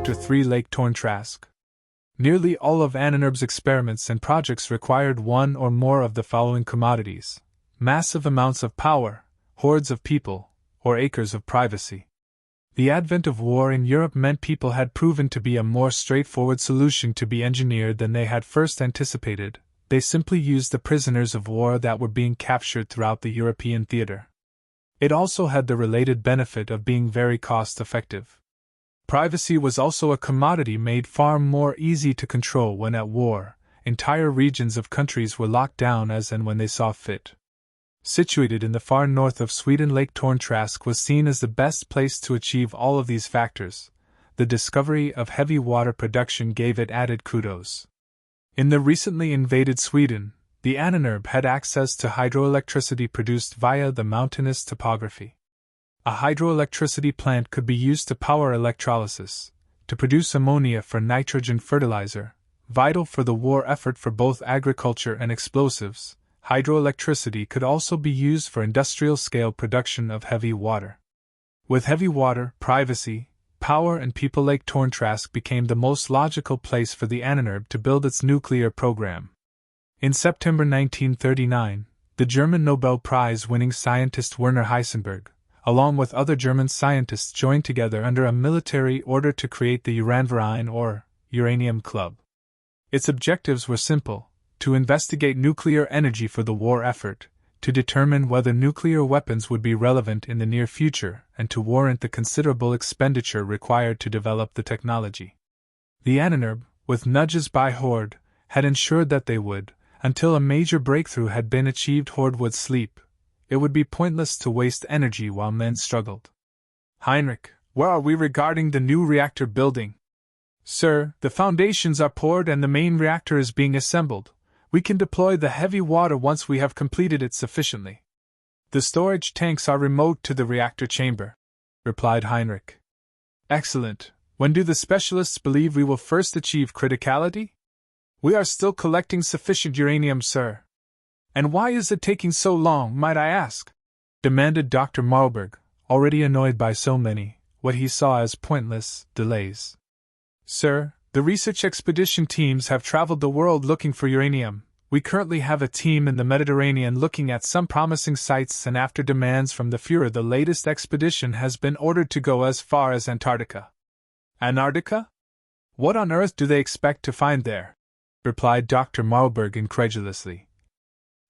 Reactor 3 Lake Torntrask. Nearly all of Ahnenerb's experiments and projects required one or more of the following commodities: massive amounts of power, hordes of people, or acres of privacy. The advent of war in Europe meant people had proven to be a more straightforward solution to be engineered than they had first anticipated. They simply used the prisoners of war that were being captured throughout the European theater. It also had the related benefit of being very cost-effective. Privacy was also a commodity made far more easy to control when at war. Entire regions of countries were locked down as and when they saw fit. Situated in the far north of Sweden, Lake Torntrask was seen as the best place to achieve all of these factors. The discovery of heavy water production gave it added kudos. In the recently invaded Sweden, the Ahnenerbe had access to hydroelectricity produced via the mountainous topography. A hydroelectricity plant could be used to power electrolysis, to produce ammonia for nitrogen fertilizer, vital for the war effort for both agriculture and explosives. Hydroelectricity could also be used for industrial-scale production of heavy water. With heavy water, privacy, power and people, Lake Torntrask became the most logical place for the Ahnenerbe to build its nuclear program. In September 1939, the German Nobel Prize-winning scientist Werner Heisenberg, along with other German scientists, joined together under a military order to create the Uranverein, or Uranium Club. Its objectives were simple: to investigate nuclear energy for the war effort, to determine whether nuclear weapons would be relevant in the near future, and to warrant the considerable expenditure required to develop the technology. The Ahnenerbe, with nudges by Horde, had ensured that they would. Until a major breakthrough had been achieved, Horde would sleep. It would be pointless to waste energy while men struggled. Heinrich, where are we regarding the new reactor building? Sir, the foundations are poured and the main reactor is being assembled. We can deploy the heavy water once we have completed it sufficiently. The storage tanks are remote to the reactor chamber, replied Heinrich. Excellent. When do the specialists believe we will first achieve criticality? We are still collecting sufficient uranium, sir. And why is it taking so long, might I ask? Demanded Dr. Marlberg, already annoyed by so many, what he saw as pointless, delays. Sir, the research expedition teams have traveled the world looking for uranium. We currently have a team in the Mediterranean looking at some promising sites, and after demands from the Führer, the latest expedition has been ordered to go as far as Antarctica. Antarctica? What on earth do they expect to find there? Replied Dr. Marlberg incredulously.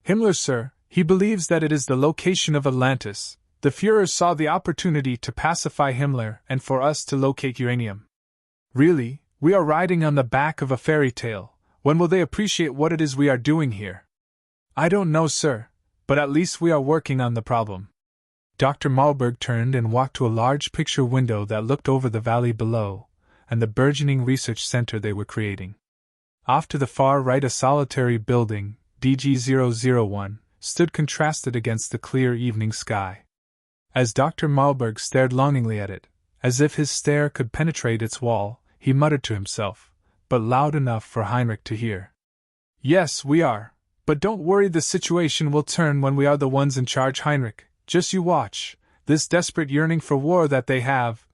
Himmler, sir, he believes that it is the location of Atlantis. The Führer saw the opportunity to pacify Himmler and for us to locate uranium. Really, we are riding on the back of a fairy tale. When will they appreciate what it is we are doing here? I don't know, sir, but at least we are working on the problem. Dr. Marlberg turned and walked to a large picture window that looked over the valley below, and the burgeoning research center they were creating. Off to the far right, a solitary building, DG-001, stood contrasted against the clear evening sky. As Dr. Marlberg stared longingly at it, as if his stare could penetrate its wall, he muttered to himself, but loud enough for Heinrich to hear. Yes, we are. But don't worry, the situation will turn when we are the ones in charge, Heinrich. Just you watch. This desperate yearning for war that they have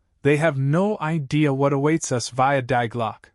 no idea what awaits us via Die Glocke.